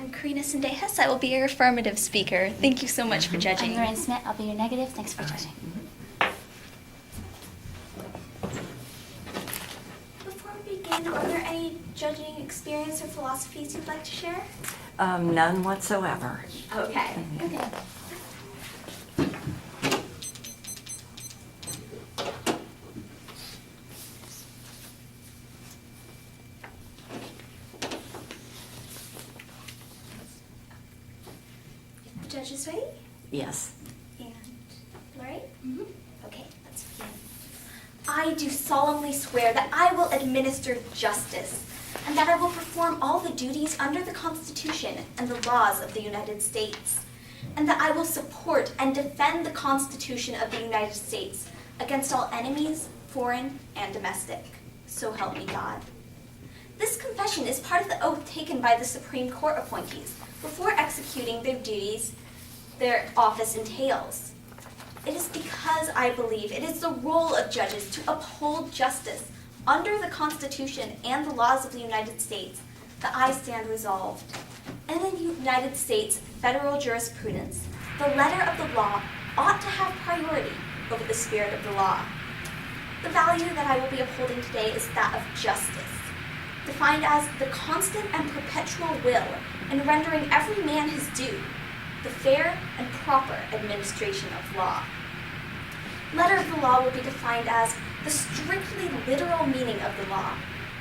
I'm Carina and I will be your affirmative speaker. Thank you so much for judging. I'm Lorraine Smith. I'll be your negative. Thanks for judging. Before we begin, are there any judging experience or philosophies you'd like to share? None whatsoever. Okay. Okay. Judges ready? Yes. And Lorraine? Okay, let's begin. I do solemnly swear that I will administer justice, and that I will perform all the duties under the Constitution and the laws of the United States, and that I will support and defend the Constitution of the United States against all enemies, foreign and domestic. So help me God. This confession is part of the oath taken by the Supreme Court appointees before executing their duties their office entails. It is because I believe it is the role of judges to uphold justice under the Constitution and the laws of the United States that I stand resolved. In the United States federal jurisprudence, the letter of the law ought to have priority over the spirit of the law. The value that I will be upholding today is that of justice, defined as the constant and perpetual will in rendering every man his due, the fair and proper administration of law. Letter of the law will be defined as the strictly literal meaning of the law,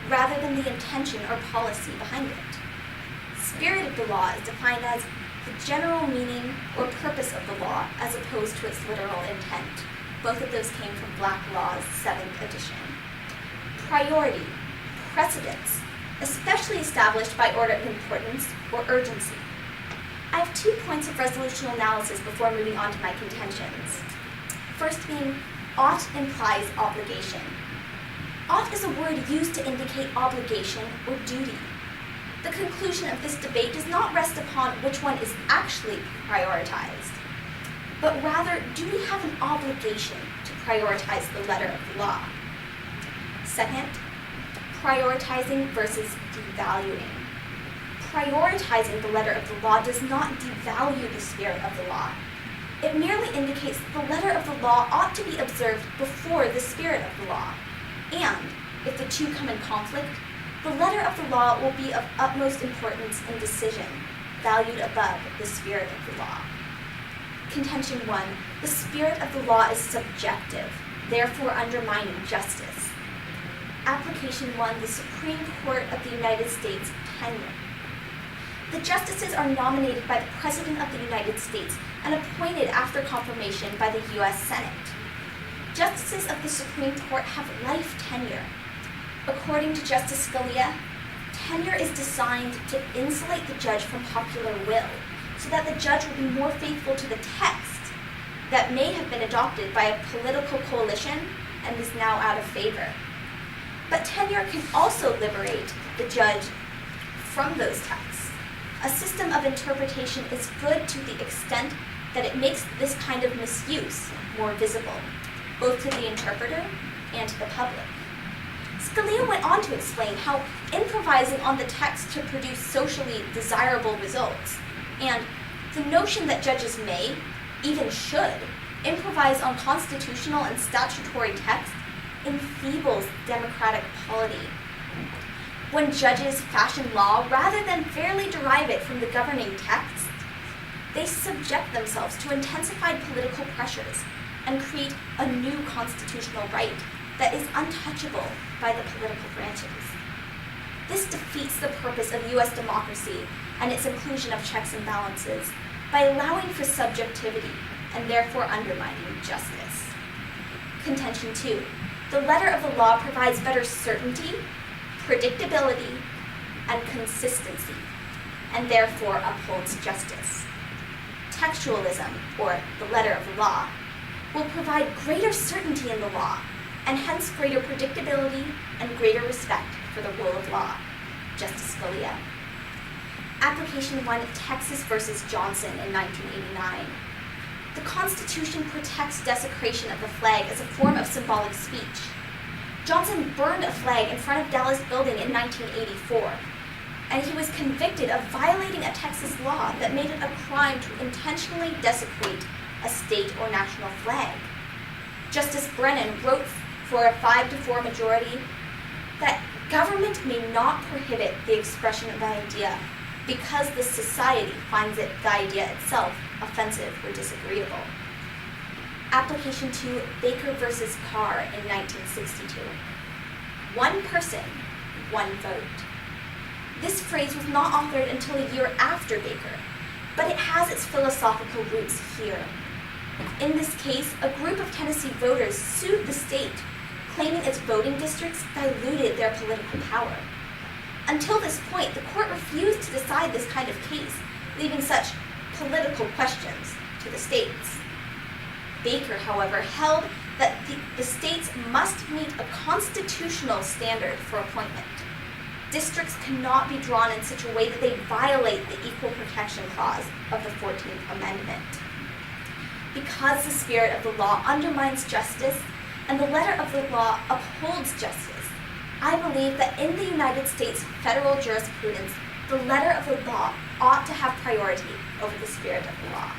rather than the intention or policy behind it. Spirit of the law is defined as the general meaning or purpose of the law, as opposed to its literal intent. Both of those came from Black Law's 7th edition. Priority, precedence, especially established by order of importance or urgency. I have 2 points of resolutional analysis before moving on to my contentions. First being, ought implies obligation. Ought is a word used to indicate obligation or duty. The conclusion of this debate does not rest upon which one is actually prioritized, but rather, do we have an obligation to prioritize the letter of the law? Second, prioritizing versus devaluing. Prioritizing the letter of the law does not devalue the spirit of the law. It merely indicates that the letter of the law ought to be observed before the spirit of the law. And, if the two come in conflict, the letter of the law will be of utmost importance in decision, valued above the spirit of the law. Contention 1, the spirit of the law is subjective, therefore undermining justice. Application 1, the Supreme Court of the United States tenure. The justices are nominated by the President of the United States and appointed after confirmation by the U.S. Senate. Justices of the Supreme Court have life tenure. According to Justice Scalia, tenure is designed to insulate the judge from popular will, so that the judge will be more faithful to the text that may have been adopted by a political coalition and is now out of favor. But tenure can also liberate the judge from those texts. A system of interpretation is good to the extent that it makes this kind of misuse more visible, both to the interpreter and to the public. Scalia went on to explain how improvising on the text to produce socially desirable results, and the notion that judges may, even should, improvise on constitutional and statutory text enfeebles democratic polity. When judges fashion law rather than fairly derive it from the governing text, they subject themselves to intensified political pressures and create a new constitutional right that is untouchable by the political branches. This defeats the purpose of U.S. democracy and its inclusion of checks and balances by allowing for subjectivity and therefore undermining justice. Contention 2. The letter of the law provides better certainty, predictability, and consistency, and therefore upholds justice. Textualism, or the letter of the law, will provide greater certainty in the law, and hence greater predictability and greater respect for the rule of law. Justice Scalia. Application 1, Texas versus Johnson in 1989. The Constitution protects desecration of the flag as a form of symbolic speech. Johnson burned a flag in front of Dallas Building in 1984, and he was convicted of violating a Texas law that made it a crime to intentionally desecrate a state or national flag. Justice Brennan wrote for a 5-4 majority that government may not prohibit the expression of an idea because the society finds the idea itself offensive or disagreeable. Application to Baker versus Carr in 1962. One person, one vote. This phrase was not authored until a year after Baker, but it has its philosophical roots here. In this case, a group of Tennessee voters sued the state, claiming its voting districts diluted their political power. Until this point, the court refused to decide this kind of case, leaving such political questions to the states. Baker, however, held that the states must meet a constitutional standard for appointment. Districts cannot be drawn in such a way that they violate the Equal Protection Clause of the 14th Amendment. Because the spirit of the law undermines justice and the letter of the law upholds justice, I believe that in the United States federal jurisprudence, the letter of the law ought to have priority over the spirit of the law.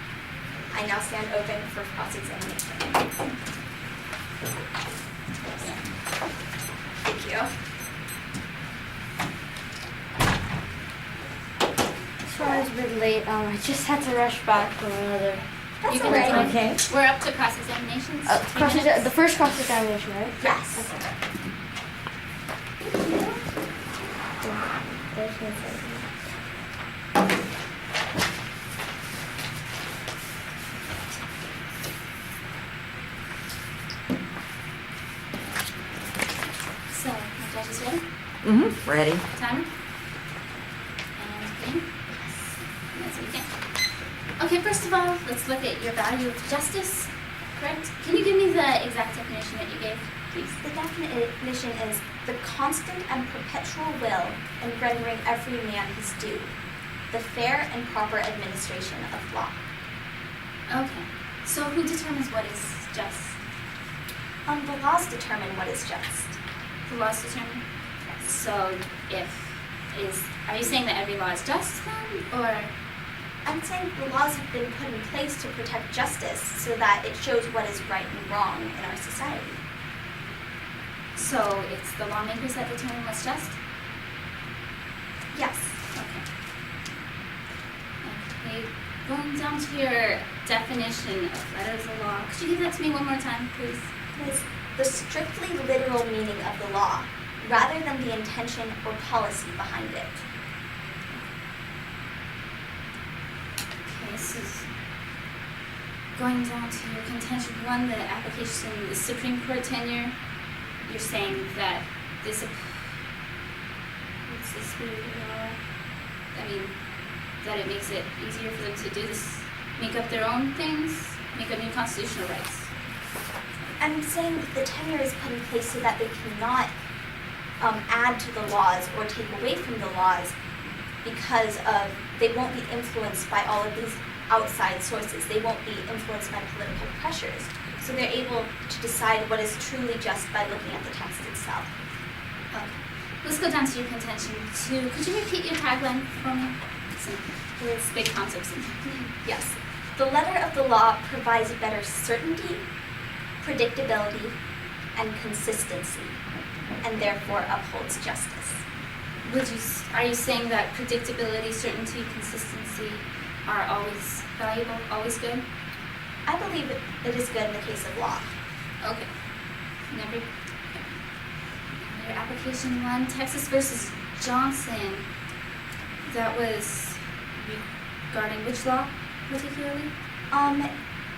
I now stand open for cross-examination. Thank you. Sorry I was a bit late. I just had to rush back from another. That's You all can right. Okay. We're up to cross-examinations. 3 minutes. The first cross-examination, right? Yes. So, my judges ready? Mm-hmm. Ready? Timer? And begin? Yes. We can. Okay, first of all, let's look at your value of justice, correct? Can you give me the exact definition that you gave, please? The definition is the constant and perpetual will in rendering every man his due, the fair and proper administration of law. Okay. So who determines what is just? The laws determine what is just. The laws determine? So are you saying that every law is just then, or? I'm saying the laws have been put in place to protect justice so that it shows what is right and wrong in our society. So it's the lawmakers that determine what's just? Yes. Okay. Okay, going down to your definition of letter of the law, could you give that to me one more time, please? It is the strictly literal meaning of the law, rather than the intention or policy behind it. Okay, so going down to your contention one, the application, the Supreme Court tenure, you're saying that this, what's the spirit of the law? I mean, that it makes it easier for them to do this, make up their own things, make up new constitutional rights. I'm saying that the tenure is put in place so that they cannot add to the laws or take away from the laws because they won't be influenced by all of these outside sources. They won't be influenced by political pressures. So they're able to decide what is truly just by looking at the text itself. Okay. Let's go down to your contention two. Could you repeat your tagline for me? There's big concepts in there. Yes. The letter of the law provides better certainty, predictability, and consistency, and therefore upholds justice. Are you saying that predictability, certainty, consistency are always valuable, always good? I believe it is good in the case of law. Okay. Your application one, Texas versus Johnson. That was regarding which law particularly?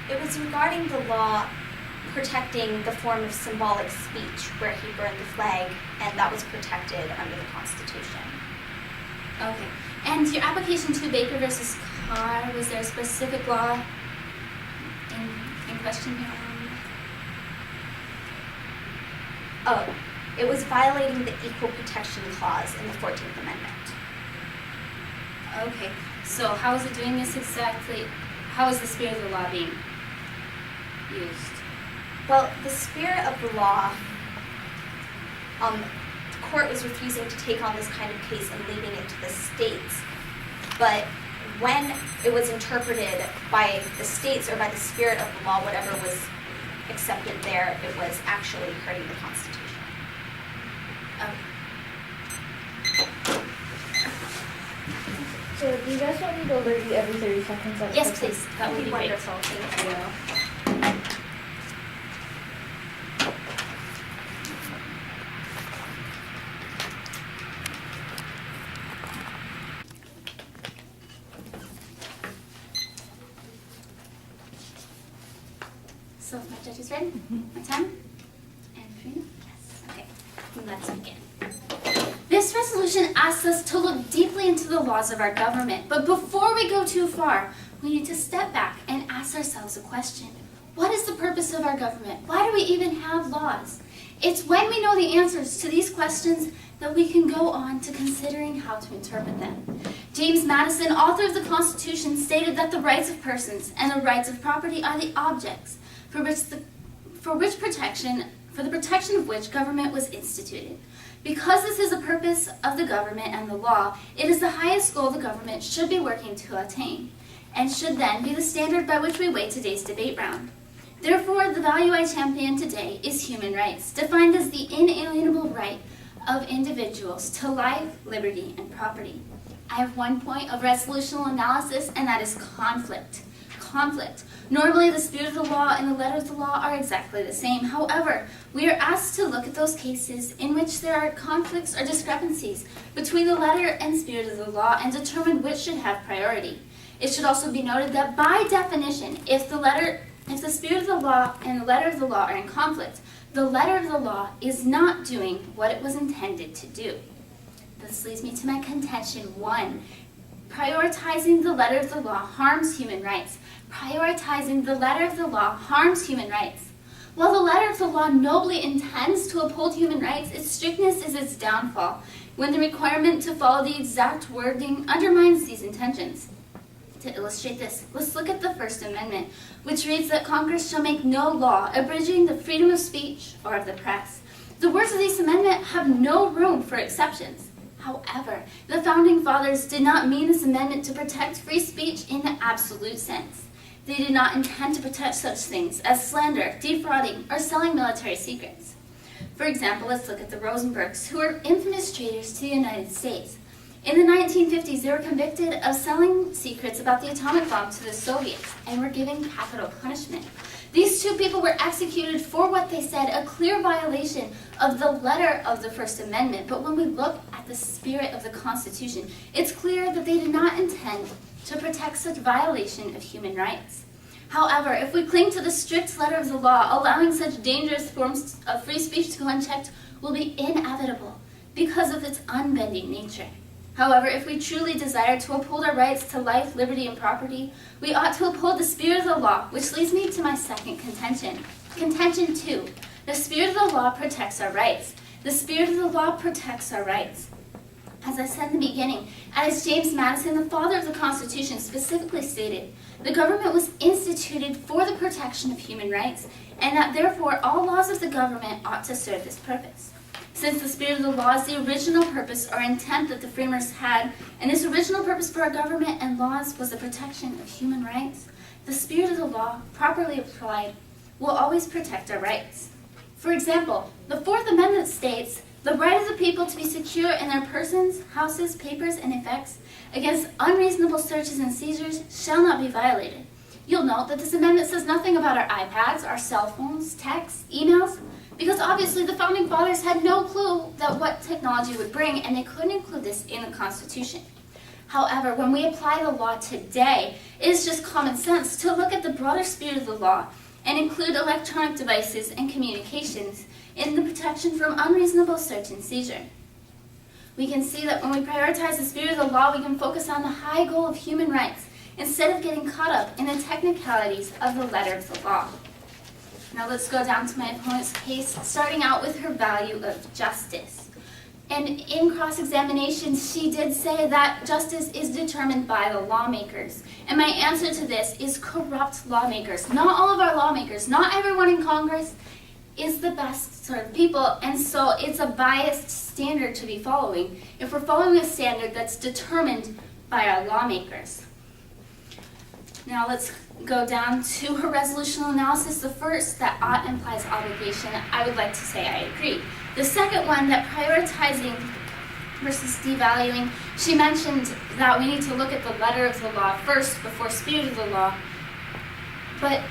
It was regarding the law protecting the form of symbolic speech where he burned the flag, and that was protected under the Constitution. Okay. And your application to Baker versus Carr, was there a specific law in question here? Oh, it was violating the Equal Protection Clause in the 14th Amendment. Okay. So how is it doing this exactly? How is the spirit of the law being used? Well, the spirit of the law, the court was refusing to take on this kind of case and leaving it to the states. But when it was interpreted by the states or by the spirit of the law, whatever was accepted there, it was actually hurting the Constitution. So do you guys want me to alert you every 30 seconds? Yes, please. That would be great. Wonderful. Thank you. So my judges ready? My time? And Karina? Yes. Okay. Let's begin. This resolution asks us to look deeply into the laws of our government. But before we go too far, we need to step back and ask ourselves a question. What is the purpose of our government? Why do we even have laws? It's when we know the answers to these questions that we can go on to considering how to interpret them. James Madison, author of the Constitution, stated that the rights of persons and the rights of property are the objects for the protection of which government was instituted. Because this is the purpose of the government and the law, it is the highest goal the government should be working to attain, and should then be the standard by which we weigh today's debate round. Therefore, the value I champion today is human rights, defined as the inalienable right of individuals to life, liberty, and property. I have one point of resolutional analysis, and that is conflict. Conflict. Normally, the spirit of the law and the letter of the law are exactly the same. However, we are asked to look at those cases in which there are conflicts or discrepancies between the letter and spirit of the law and determine which should have priority. It should also be noted that by definition, if the spirit of the law and the letter of the law are in conflict, the letter of the law is not doing what it was intended to do. This leads me to my contention 1. Prioritizing the letter of the law harms human rights. Prioritizing the letter of the law harms human rights. While the letter of the law nobly intends to uphold human rights, its strictness is its downfall, when the requirement to follow the exact wording undermines these intentions. To illustrate this, let's look at the First Amendment, which reads that Congress shall make no law abridging the freedom of speech or of the press. The words of this amendment have no room for exceptions. However, the Founding Fathers did not mean this amendment to protect free speech in the absolute sense. They did not intend to protect such things as slander, defrauding, or selling military secrets. For example, let's look at the Rosenbergs, who were infamous traitors to the United States. In the 1950s, they were convicted of selling secrets about the atomic bomb to the Soviets and were given capital punishment. These two people were executed for what they said, a clear violation of the letter of the First Amendment. But when we look at the spirit of the Constitution, it's clear that they did not intend to protect such violation of human rights. However, if we cling to the strict letter of the law, allowing such dangerous forms of free speech to go unchecked will be inevitable because of its unbending nature. However, if we truly desire to uphold our rights to life, liberty, and property, we ought to uphold the spirit of the law, which leads me to my second contention. Contention 2. The spirit of the law protects our rights. The spirit of the law protects our rights. As I said in the beginning, as James Madison, the father of the Constitution, specifically stated, the government was instituted for the protection of human rights, and that therefore all laws of the government ought to serve this purpose. Since the spirit of the law is the original purpose or intent that the framers had, and this original purpose for our government and laws was the protection of human rights, the spirit of the law, properly applied, will always protect our rights. For example, the Fourth Amendment states, "The right of the people to be secure in their persons, houses, papers, and effects against unreasonable searches and seizures shall not be violated." You'll note that this amendment says nothing about our iPads, our cell phones, texts, emails, because obviously the Founding Fathers had no clue that what technology would bring, and they couldn't include this in the Constitution. However, when we apply the law today, it is just common sense to look at the broader spirit of the law and include electronic devices and communications in the protection from unreasonable search and seizure. We can see that when we prioritize the spirit of the law, we can focus on the high goal of human rights instead of getting caught up in the technicalities of the letter of the law. Now let's go down to my opponent's case, starting out with her value of justice. And in cross-examination, she did say that justice is determined by the lawmakers. And my answer to this is corrupt lawmakers. Not all of our lawmakers, not everyone in Congress is the best sort of people, and so it's a biased standard to be following if we're following a standard that's determined by our lawmakers. Now let's go down to her resolutional analysis. The first, that ought implies obligation, I would like to say I agree. The second one, that prioritizing versus devaluing, she mentioned that we need to look at the letter of the law first before spirit of the law. But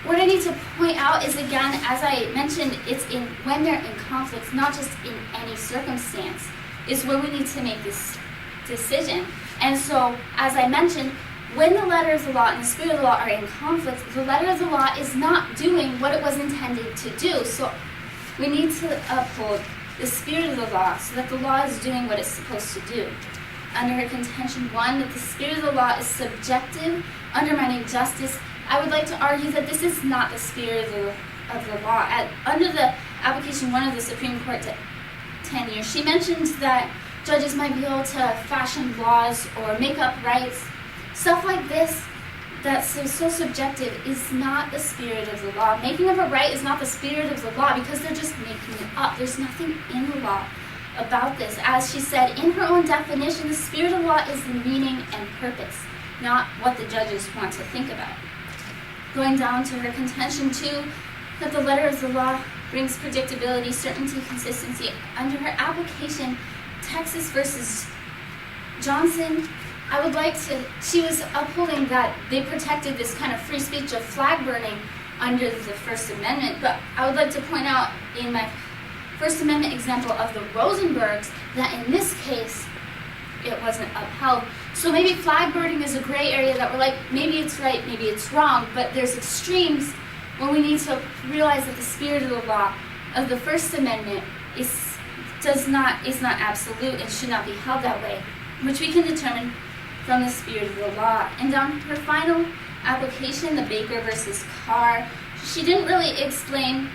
what I need to point out is, again, as I mentioned, it's in when they're in conflict, not just in any circumstance, is where we need to make this decision. And so, as I mentioned, when the letter of the law and the spirit of the law are in conflict, the letter of the law is not doing what it was intended to do. So we need to uphold the spirit of the law so that the law is doing what it's supposed to do. Under her contention 1, that the spirit of the law is subjective, undermining justice, I would like to argue that this is not the spirit of the law. Under the application 1 of the Supreme Court tenure, she mentioned that judges might be able to fashion laws or make up rights. Stuff like this that's so subjective is not the spirit of the law. Making up a right is not the spirit of the law because they're just making it up. There's nothing in the law about this. As she said, in her own definition, the spirit of the law is the meaning and purpose, not what the judges want to think about. Going down to her contention 2, that the letter of the law brings predictability, certainty, consistency. Under her application, Texas versus Johnson, I would like to, she was upholding that they protected this kind of free speech of flag burning under the First Amendment, but I would like to point out in my First Amendment example of the Rosenbergs that in this case, it wasn't upheld. So maybe flag burning is a gray area that we're like, maybe it's right, maybe it's wrong, but there's extremes when we need to realize that the spirit of the law of the First Amendment is not absolute and should not be held that way, which we can determine from the spirit of the law. And on her final application, the Baker versus Carr, she didn't really explain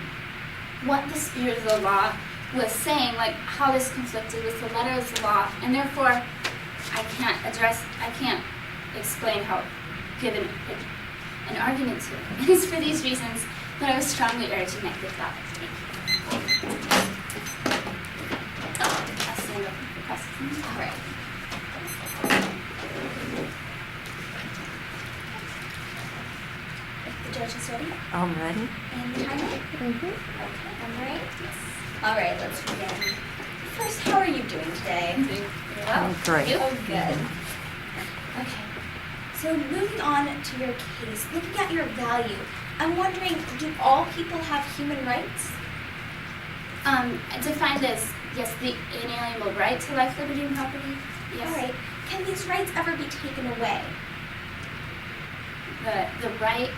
what the spirit of the law was saying, like how this conflicted with the letter of the law, and therefore I can't explain how given an argument to it. It is for these reasons that I was strongly urging I give that. I'll stand up for questions. All right. If the judge is ready, I'm ready. and the timer. Mm-hmm. Okay, I'm ready. Yes. All right, let's begin. First, how are you doing today? I'm doing pretty well. I'm great. Oh, good. Okay. So moving on to your case, looking at your value, I'm wondering, do all people have human rights? Defined as, yes, the inalienable right to life, liberty, and property. Yes. All right. Can these rights ever be taken away? The right.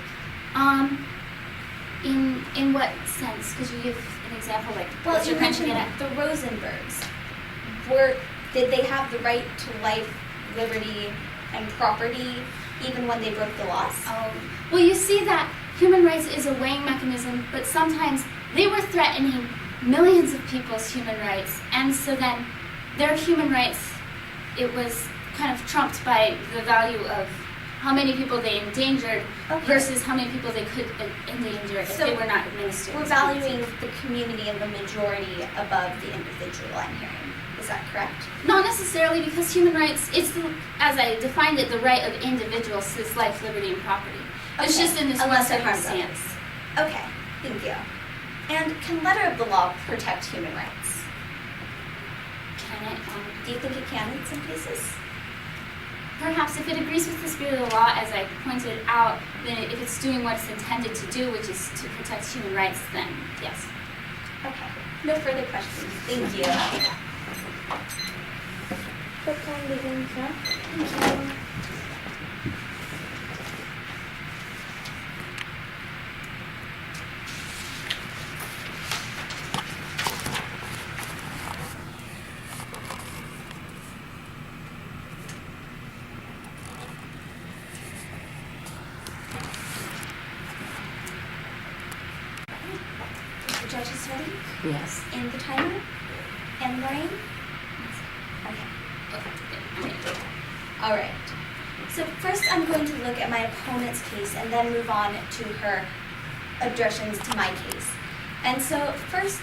In what sense? Could you give an example? Like, Well, what you you're trying to mentioned get at? the Rosenbergs. Did they have the right to life, liberty, and property even when they broke the laws? Well, you see that human rights is a weighing mechanism, but sometimes they were threatening millions of people's human rights, and so then their human rights, it was kind of trumped by the value of how many people they endangered versus how many people they could endanger if they were not administered. We're valuing the community and the majority above the individual, I'm hearing. Is that correct? Not necessarily, because human rights, it's, as I defined it, the right of individuals to life, liberty, and property. It's Okay. just in this Unless one it harms circumstance. Okay, thank you. And can letter of the law protect human rights? Can it? Do you think it can in some cases? Perhaps if it agrees with the spirit of the law, as I pointed out, then if it's doing what it's intended to do, which is to protect human rights, then yes. Okay, no further questions. Thank you. What time begins now? Thank you. Is the judges ready? Yes. And the timer? And Lorraine? Okay. All right. So first I'm going to look at my opponent's case and then move on to her objections to my case. And so first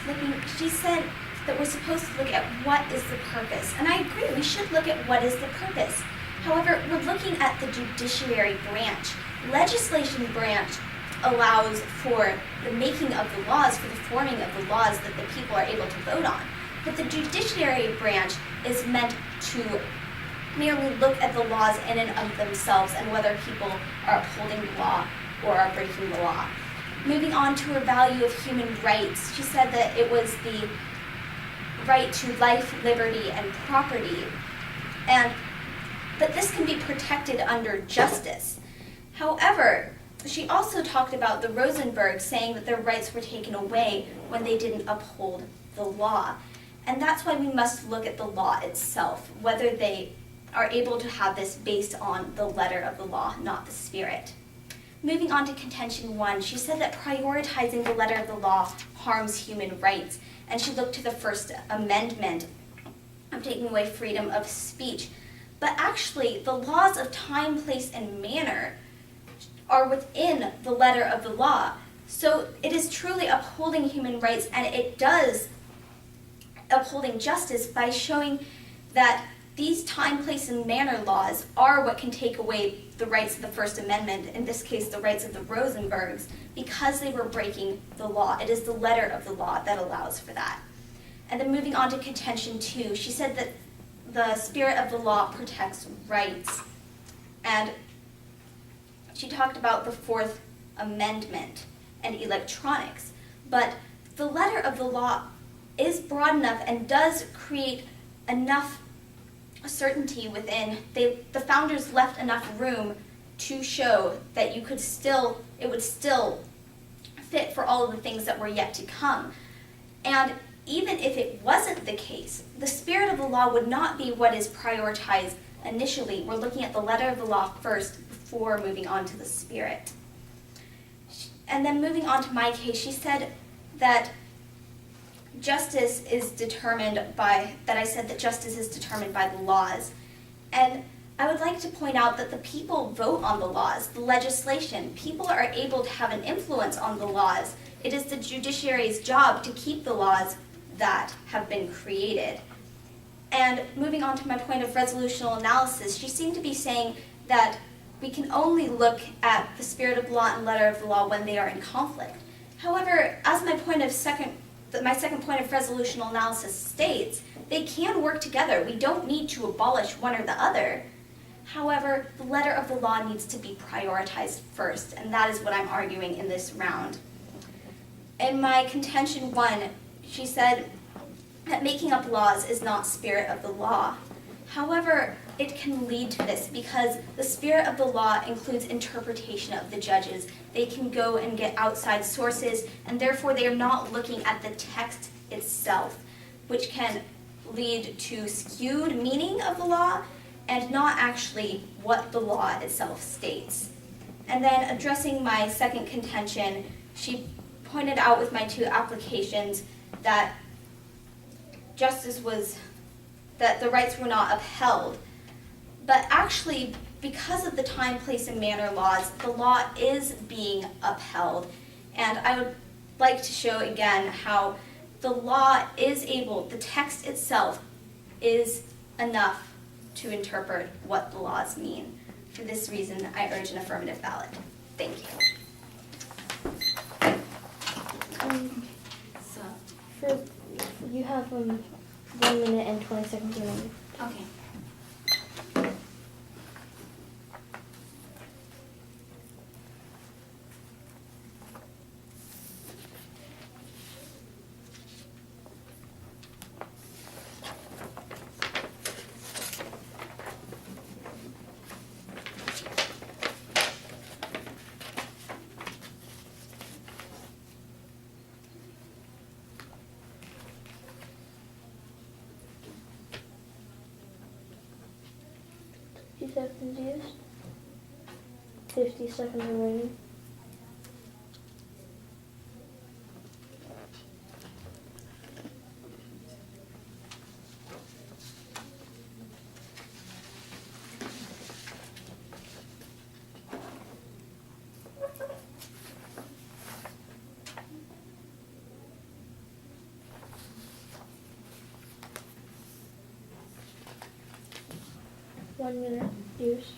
she said that we're supposed to look at what is the purpose. And I agree, we should look at what is the purpose. However, we're looking at the judiciary branch. Legislation branch allows for the making of the laws, for the forming of the laws that the people are able to vote on. But the judiciary branch is meant to merely look at the laws in and of themselves and whether people are upholding the law or are breaking the law. Moving on to her value of human rights, she said that it was the right to life, liberty, and property, and that this can be protected under justice. However, she also talked about the Rosenbergs saying that their rights were taken away when they didn't uphold the law. And that's why we must look at the law itself, whether they are able to have this based on the letter of the law, not the spirit. Moving on to contention 1, she said that prioritizing the letter of the law harms human rights, and she looked to the First Amendment of taking away freedom of speech. But actually, the laws of time, place, and manner are within the letter of the law. So it is truly upholding human rights, and it does upholding justice by showing that these time, place, and manner laws are what can take away the rights of the First Amendment, in this case the rights of the Rosenbergs, because they were breaking the law. It is the letter of the law that allows for that. And then moving on to contention 2, she said that the spirit of the law protects rights. And she talked about the Fourth Amendment and electronics. But the letter of the law is broad enough and does create enough certainty within. The founders left enough room to show that it would still fit for all of the things that were yet to come. And even if it wasn't the case, the spirit of the law would not be what is prioritized initially. We're looking at the letter of the law first before moving on to the spirit. And then moving on to my case, she said that justice is determined by the laws. And I would like to point out that the people vote on the laws, the legislation. People are able to have an influence on the laws. It is the judiciary's job to keep the laws that have been created. And moving on to my point of resolutional analysis, she seemed to be saying that we can only look at the spirit of the law and letter of the law when they are in conflict. However, as my second point of resolutional analysis states, they can work together. We don't need to abolish one or the other. However, the letter of the law needs to be prioritized first, and that is what I'm arguing in this round. In my contention 1, she said that making up laws is not spirit of the law. However, it can lead to this because the spirit of the law includes interpretation of the judges. They can go and get outside sources, and therefore they are not looking at the text itself, which can lead to skewed meaning of the law and not actually what the law itself states. And then addressing my second contention, she pointed out with my 2 applications that that the rights were not upheld. But actually, because of the time, place, and manner laws, the law is being upheld. And I would like to show again how the law the text itself is enough to interpret what the laws mean. For this reason, I urge an affirmative ballot. Thank you. So, You have 1 minute and 20 seconds remaining. okay. Seconds used. 50 seconds remaining. One minute. Use.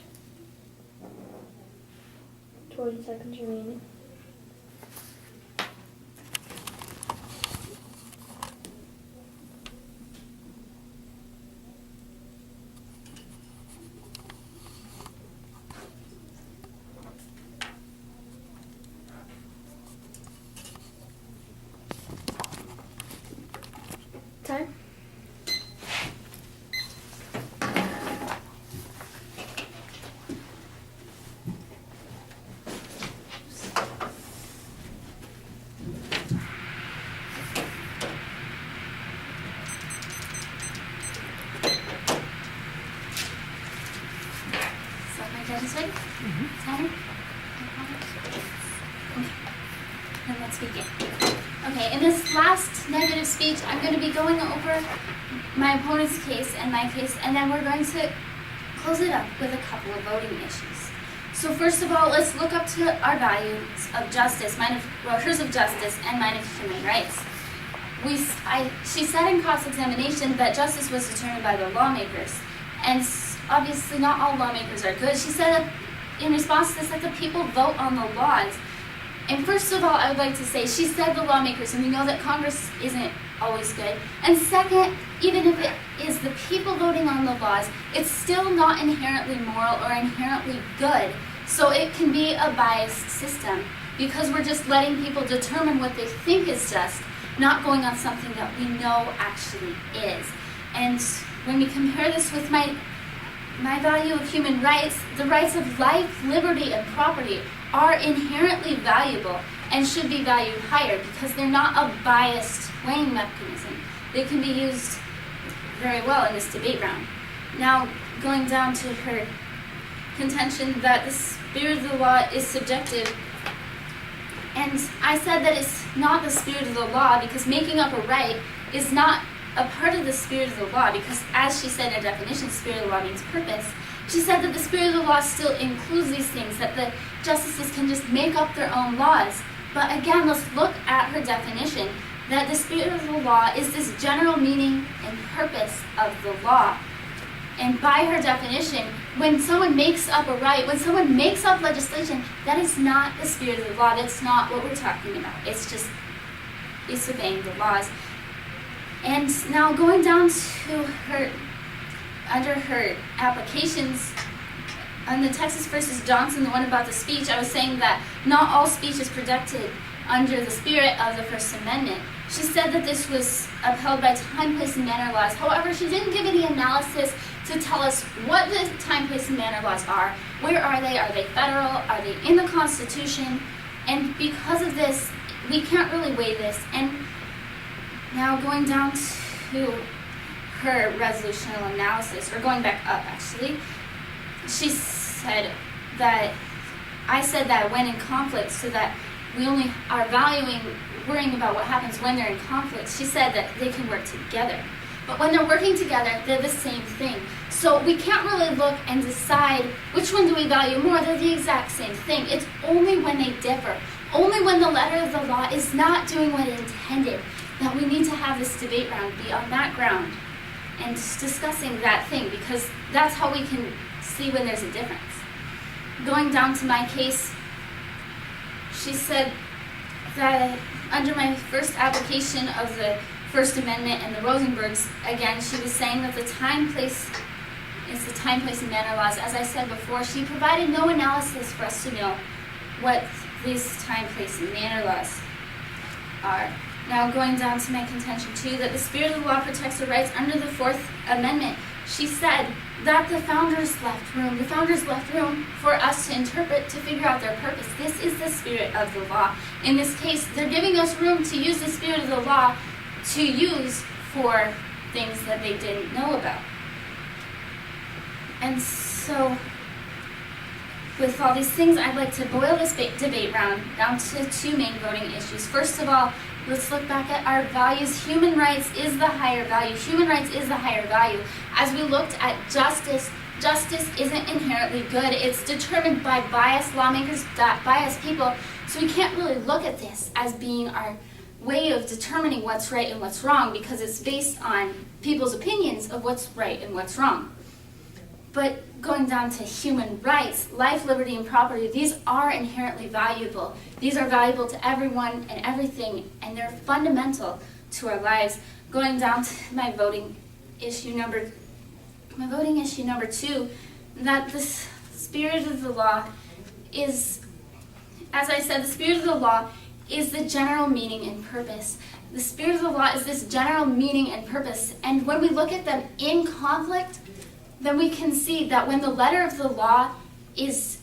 20 seconds remaining. Time. So my judges ready? Timer? Okay. Then let's begin. Okay, in this last negative speech, I'm going to be going over my opponent's case and my case, and then we're going to close it up with a couple of voting issues. So first of all, let's look up to our values of justice, hers of justice and mine of human rights. She said in cross-examination that justice was determined by the lawmakers, and obviously not all lawmakers are good. She said that in response to this that the people vote on the laws. And first of all, I would like to say, she said the lawmakers, and we know that Congress isn't always good. And second, even if it is the people voting on the laws, it's still not inherently moral or inherently good. So it can be a biased system because we're just letting people determine what they think is just, not going on something that we know actually is. And when we compare this with my value of human rights, the rights of life, liberty, and property are inherently valuable and should be valued higher because they're not a biased weighing mechanism. They can be used very well in this debate round. Now, going down to her contention that the spirit of the law is subjective, and I said that it's not the spirit of the law because making up a right is not a part of the spirit of the law because, as she said in her definition, the spirit of the law means purpose. She said that the spirit of the law still includes these things, that the justices can just make up their own laws. But again, let's look at her definition, that the spirit of the law is this general meaning and purpose of the law. And by her definition, when someone makes up a right, when someone makes up legislation, that is not the spirit of the law. That's not what we're talking about. It's just disobeying the laws. And now going down to her, under her applications, on the Texas versus Johnson, the one about the speech, I was saying that not all speech is protected under the spirit of the First Amendment. She said that this was upheld by time, place, and manner laws. However, she didn't give any analysis to tell us what the time, place, and manner laws are. Where are they? Are they federal? Are they in the Constitution? And because of this, we can't really weigh this. And now going down to her resolutional analysis, or going back up actually, she said that I said that when in conflict, so that we only are worrying about what happens when they're in conflict. She said that they can work together. But when they're working together, they're the same thing. So we can't really look and decide which one do we value more. They're the exact same thing. It's only when they differ, only when the letter of the law is not doing what it intended, that we need to have this debate round be on that ground and discussing that thing, because that's how we can see when there's a difference. Going down to my case, she said that under my first application of the First Amendment and the Rosenbergs, again, she was saying that the time, place, is the time, place, and manner laws. As I said before, she provided no analysis for us to know what these time, place, and manner laws are. Now going down to my contention too, that the spirit of the law protects the rights under the Fourth Amendment. She said that the founders left room for us to interpret, to figure out their purpose. This is the spirit of the law. In this case, they're giving us room to use the spirit of the law to use for things that they didn't know about. And so, with all these things, I'd like to boil this debate round down to two main voting issues. First of all, let's look back at our values. Human rights is the higher value. Human rights is the higher value. As we looked at justice, justice isn't inherently good. It's determined by biased lawmakers, biased people. So we can't really look at this as being our way of determining what's right and what's wrong, because it's based on people's opinions of what's right and what's wrong. But going down to human rights, life, liberty, and property, these are inherently valuable. These are valuable to everyone and everything, and they're fundamental to our lives. Going down to my voting issue number 2, that the spirit of the law is, as I said, the spirit of the law is the general meaning and purpose. The spirit of the law is this general meaning and purpose, and when we look at them in conflict, then we can see that when the letter of the law is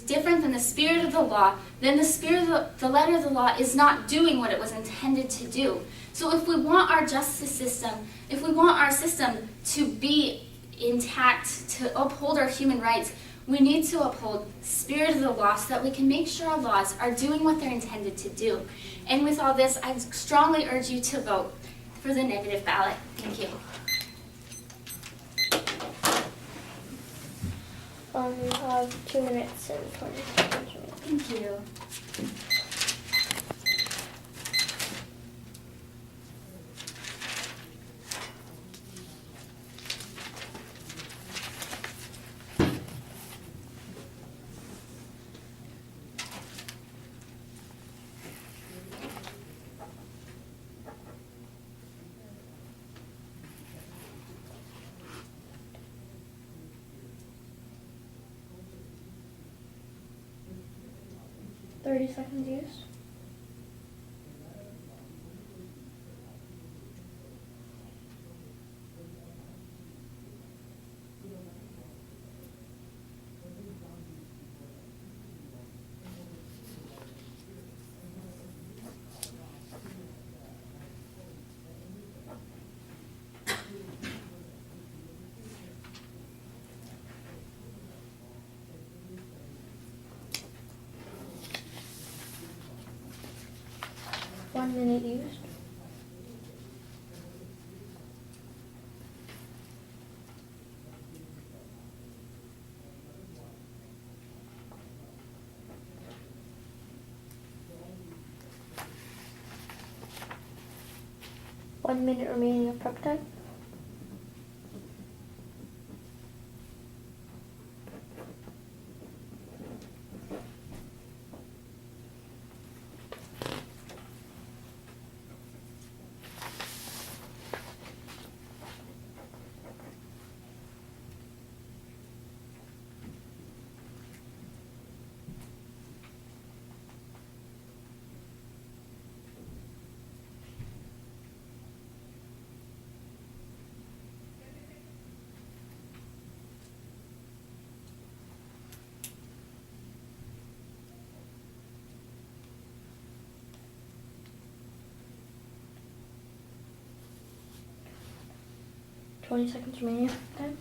different than the spirit of the law, then the letter of the law is not doing what it was intended to do. So if we want our justice system, if we want our system to be intact, to uphold our human rights, we need to uphold the spirit of the law so that we can make sure our laws are doing what they're intended to do. And with all this, I strongly urge you to vote for the negative ballot. Thank you. You have 2 minutes and 20 seconds. Thank you. Seconds used. One minute used. One minute remaining of prep time. Twenty seconds remaining of time.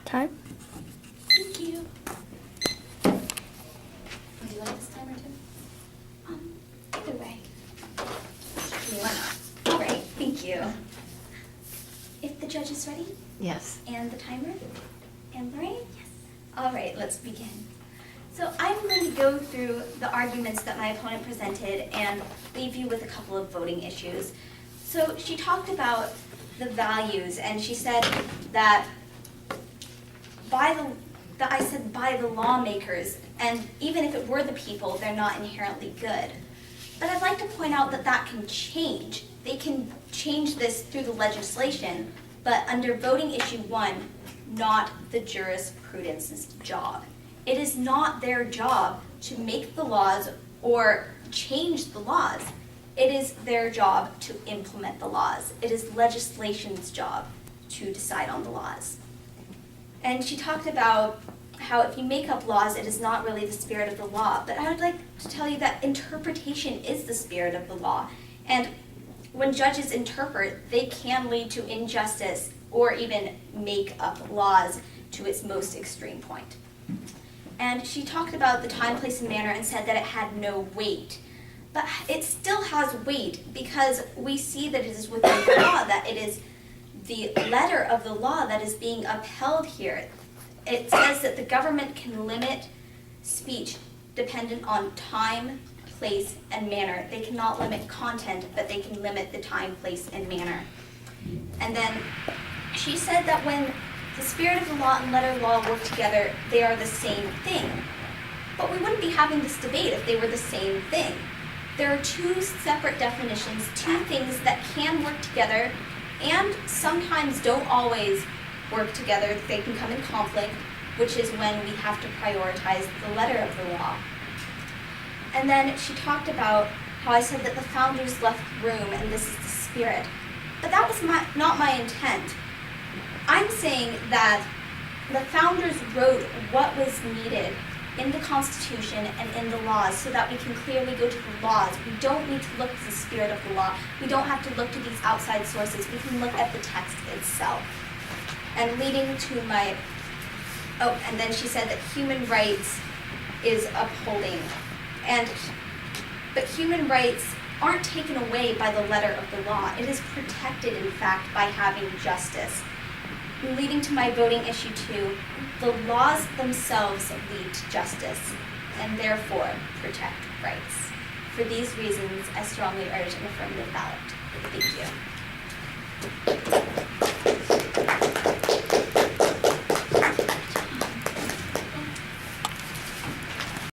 Time. Thank you. Would you like this timer too? Either way. Why not? All right, thank you. If the judge is ready, Yes. and the timer, and Lorraine? Yes. All right, let's begin. So I'm going to go through the arguments that my opponent presented and leave you with a couple of voting issues. So she talked about the values, and she said that I said by the lawmakers, and even if it were the people, they're not inherently good. But I'd like to point out that that can change. They can change this through the legislation, but under voting issue 1, not the jurisprudence's job. It is not their job to make the laws or change the laws. It is their job to implement the laws. It is legislation's job to decide on the laws. And she talked about how if you make up laws, it is not really the spirit of the law. But I would like to tell you that interpretation is the spirit of the law. And when judges interpret, they can lead to injustice or even make up laws to its most extreme point. And she talked about the time, place, and manner and said that it had no weight. But it still has weight because we see that it is within the law, that it is the letter of the law that is being upheld here. it says that the government can limit speech dependent on time, place, and manner. They cannot limit content, but they can limit the time, place, and manner. And then she said that when the spirit of the law and letter of law work together, they are the same thing. But we wouldn't be having this debate if they were the same thing. There are two separate definitions, two things that can work together and sometimes don't always work together. They can come in conflict, which is when we have to prioritize the letter of the law. And then she talked about how I said that the founders left room and this is the spirit. But that was not my intent. I'm saying that the founders wrote what was needed in the Constitution and in the laws so that we can clearly go to the laws. We don't need to look to the spirit of the law. We don't have to look to these outside sources. We can look at the text itself. And leading to my, and then she said that human rights is upholding. But human rights aren't taken away by the letter of the law. It is protected, in fact, by having justice. Leading to my voting issue 2, the laws themselves lead to justice and therefore protect rights. For these reasons, I strongly urge an affirmative ballot. Thank you.